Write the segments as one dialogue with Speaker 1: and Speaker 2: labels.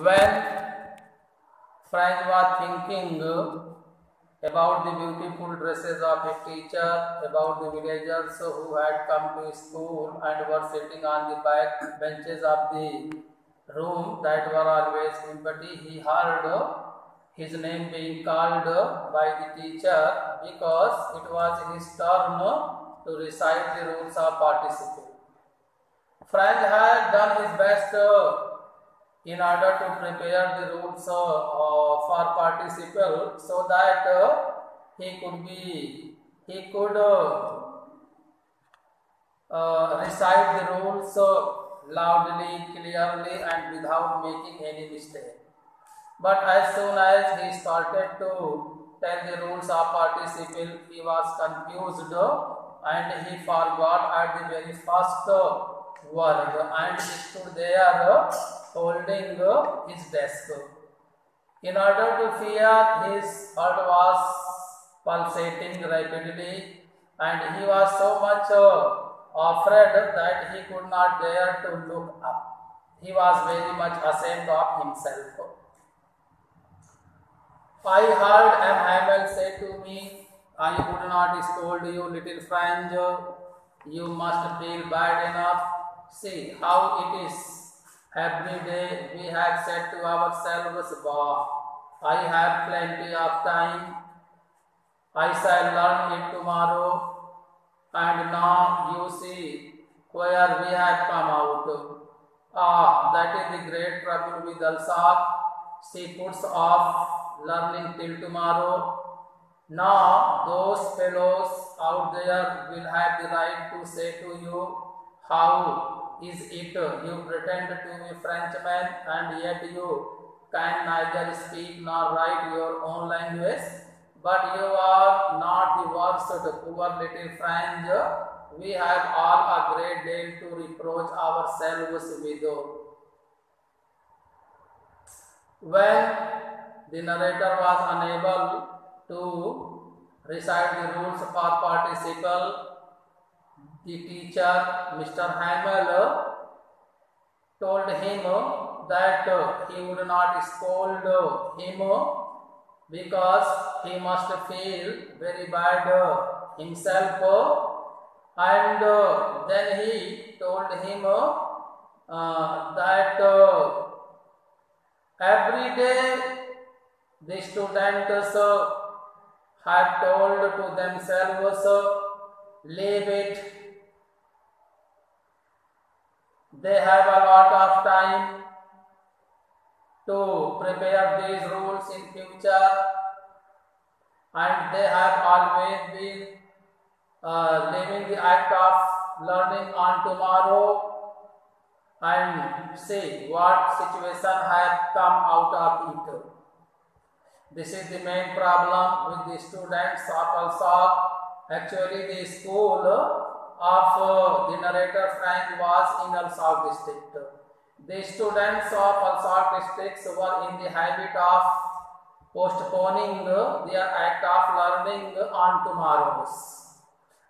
Speaker 1: When Frank was thinking about the beautiful dresses of his teacher, about the villagers who had come to school and were sitting on the back benches of the room that were always empty, he heard his name being called by the teacher because it was his turn to recite the rules of participle. Frank had done his best in order to prepare the rules for participle so that he could recite the rules loudly, clearly, and without making any mistake. But as soon as he started to tell the rules of participle, he was confused and he forgot at the very first word and he stood there holding his desk. In order to fear, his heart was pulsating rapidly and he was so much afraid that he could not dare to look up. He was very much ashamed of himself. I heard M. Hamel say to me, I would not scold you, little Franz. You must feel bad enough. See how it is. Every day we have said to ourselves, bah, I have plenty of time. I shall learn it tomorrow. And now you see where we have come out. Ah, that is the great trouble with Elsa. She puts off learning till tomorrow. Now those fellows out there will have the right to say to you, how is it you pretend to be Frenchman and yet you can neither speak nor write your own language, but you are not the worst, poor little French. We have all a great deal to reproach ourselves with. When the narrator was unable to recite the rules for participle, the teacher, Mr. Hamel, told him that he would not scold him because he must feel very bad himself, and then he told him that every day the students have told to themselves, leave it. They have a lot of time to prepare these rules in future, and they have always been leaving the act of learning on tomorrow, and see what situation have come out of it. This is the main problem with the students of Alsop. Actually, the school of the narrator Frank was in Alsop district. The students of Alsop districts were in the habit of postponing their act of learning on tomorrows.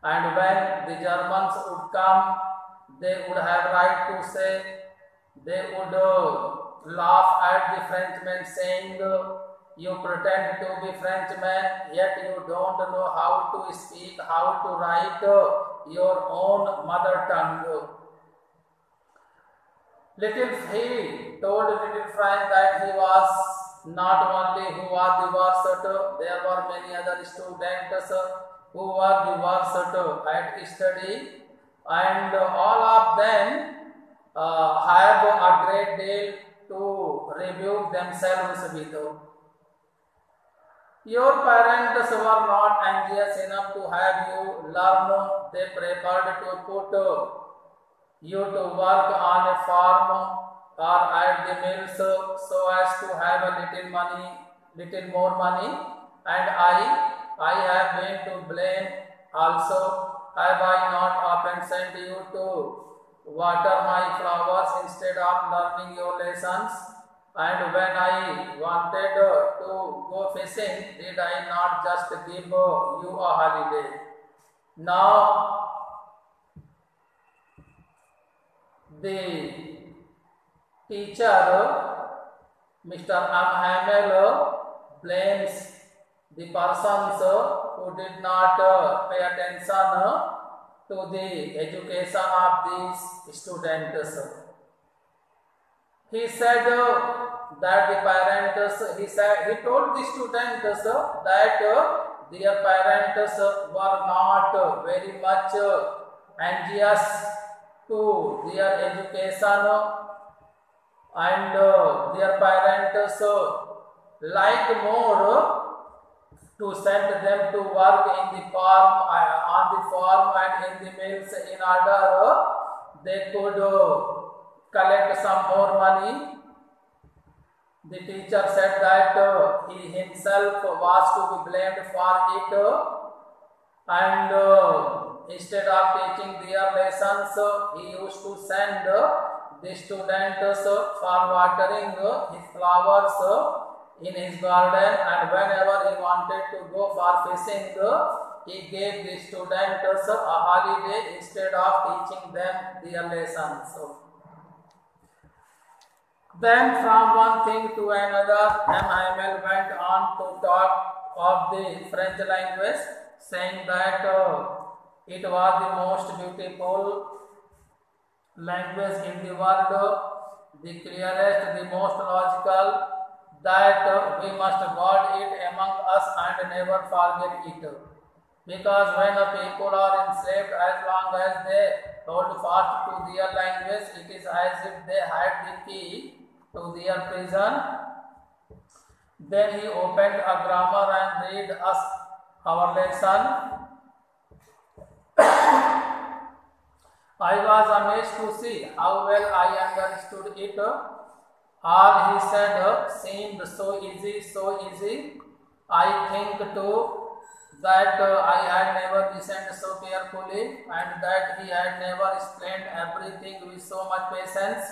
Speaker 1: And when the Germans would come, they would have right to say, they would laugh at the Frenchmen saying, you pretend to be Frenchman, yet you don't know how to speak, how to write your own mother tongue. He told little Frank that he was not only who was the worst, there were many other students who were the worst at study, and all of them have a great deal to rebuke themselves with. Your parents were not anxious enough to have you learn. They preferred to put you to work on a farm or at the mills so as to have a little more money. And I have been to blame also. Have I not often sent you to water my flowers instead of learning your lessons? And when I wanted to go fishing, did I not just give you a holiday? Now the teacher Mr. M. Hamel blames the persons who did not pay attention to the education of these students. He said that the parents, he told the students that their parents were not very much anxious to their education, and their parents liked more to send them to work in the farm, on the farm and in the mills, in order they could collect some more money. The teacher said that he himself was to be blamed for it, and instead of teaching their lessons, he used to send the students for watering his flowers in his garden, and whenever he wanted to go for fishing, he gave the students a holiday instead of teaching them their lessons. Then from one thing to another, M. Hamel went on to talk of the French language, saying that it was the most beautiful language in the world, the clearest, the most logical, that we must guard it among us and never forget it. Because when the people are enslaved, as long as they hold fast to their language, it is as if they had the key to their prison. Then he opened a grammar and read us our lesson. I was amazed to see how well I understood it. All he said seemed so easy. I think too that I had never listened so carefully, and that he had never explained everything with so much patience.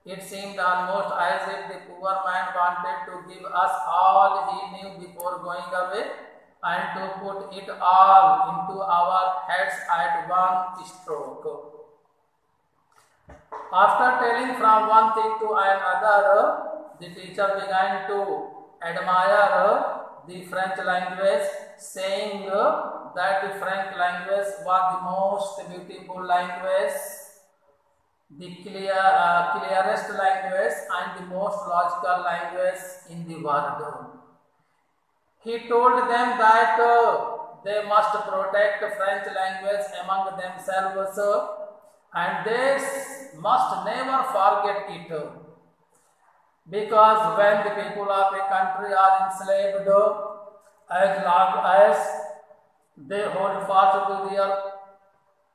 Speaker 1: It seemed almost as if the poor man wanted to give us all he knew before going away, and to put it all into our heads at one stroke. After telling from one thing to another, the teacher began to admire the French language, saying that the French language was the most beautiful language, the clearest language, and the most logical language in the world. He told them that they must protect French language among themselves, and they must never forget it, because when the people of a country are enslaved, as long as they hold fast to their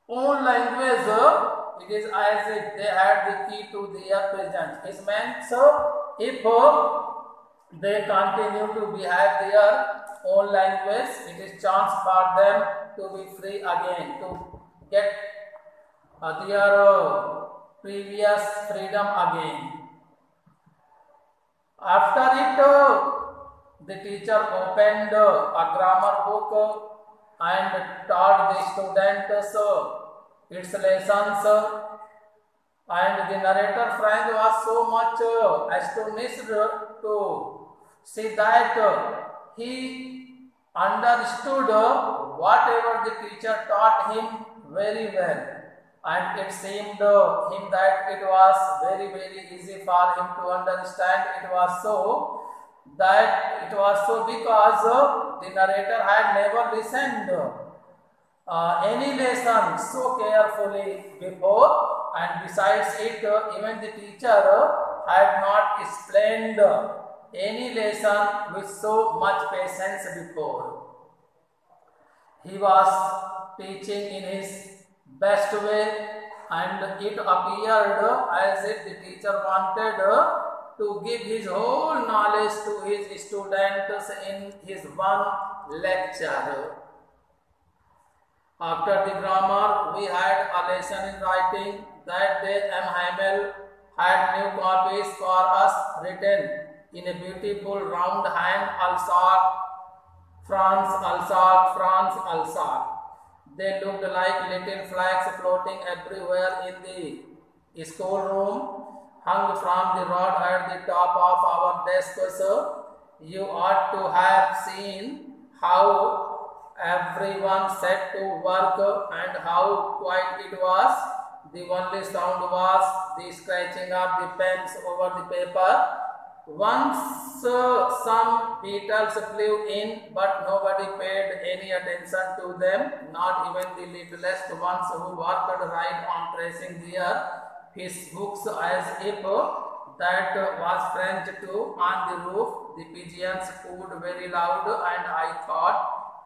Speaker 1: own language, it is as if they had the key to their prison. It meant if they continue to behave their own language, it is chance for them to be free again, to get their previous freedom again. After it, the teacher opened a grammar book and taught the students its lessons, and the narrator Frank was so much astonished to see that he understood whatever the teacher taught him very well, and it seemed him that it was very easy for him to understand. It was so because the narrator had never listened any lesson so carefully before, and besides it, even the teacher had not explained any lesson with so much patience before. He was teaching in his best way, and it appeared as if the teacher wanted to give his whole knowledge to his students in his one lecture. After the grammar, we had a lesson in writing. That day M. Hamel had new copies for us written in a beautiful round hand, Alsace, France, Alsace, France, Alsace. They looked like little flags floating everywhere in the schoolroom. hung from the rod at the top of our desks. You ought to have seen how everyone set to work and how quiet it was. The only sound was the scratching of the pens over the paper. Once some beetles flew in, but nobody paid any attention to them, not even the littlest ones who worked right on tracing his books as if that was French too. On the roof, the pigeons cooed very loud, and I thought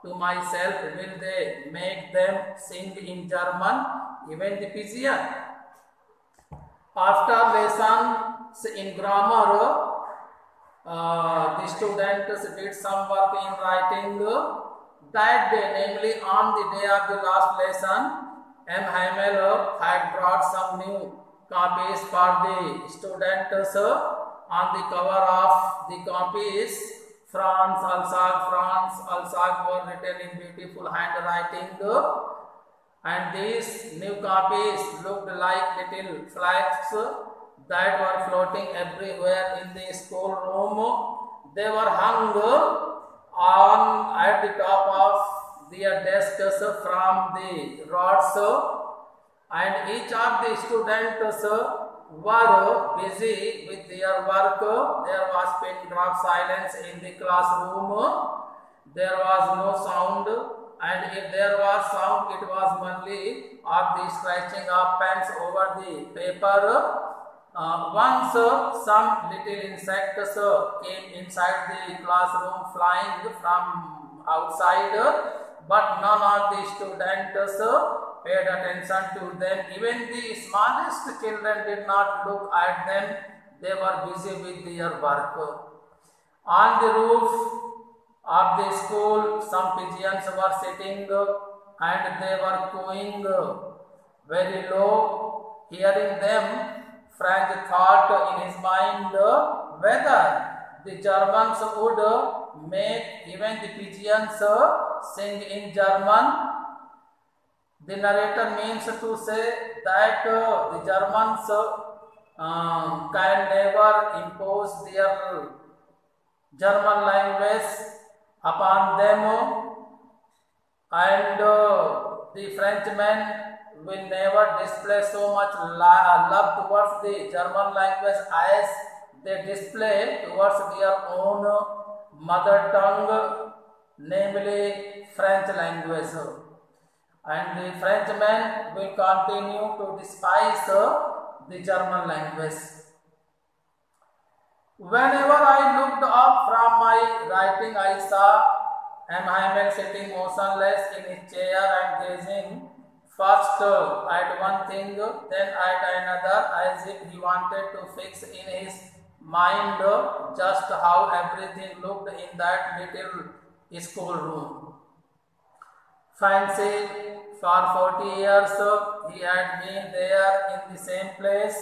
Speaker 1: to myself, will they make them sing in German, even the pigeon? After lessons in grammar, the students did some work in writing. That day, namely on the day of the last lesson, M. Hamel had brought some new copies for the students. On the cover of the copies, France Alsace were written in beautiful handwriting. And these new copies looked like little flags that were floating everywhere in the schoolroom. They were hung on at the top of their desks from the rods, and each of the students were busy with their work. There was pin drop silence in the classroom. There was no sound, and if there was sound, it was only of the scratching of pens over the paper. Once some little insects came inside the classroom flying from outside, but none of the students paid attention to them. Even the smallest children did not look at them. They were busy with their work. On the roof of the school, some pigeons were sitting and they were cooing very low. Hearing them, Frank thought in his mind whether the Germans would make even the pigeons sing in German. The narrator means to say that the Germans can never impose their German language upon them, and the Frenchmen will never display so much love towards the German language as they display towards their own mother tongue, namely French language. And the Frenchmen will continue to despise the German language. Whenever I looked up from my writing, I saw M. Hamel sitting motionless in his chair and gazing first at one thing, then at another, as if he wanted to fix in his mind just how everything looked in that little schoolroom. Fancy, for 40 years he had been there in the same place.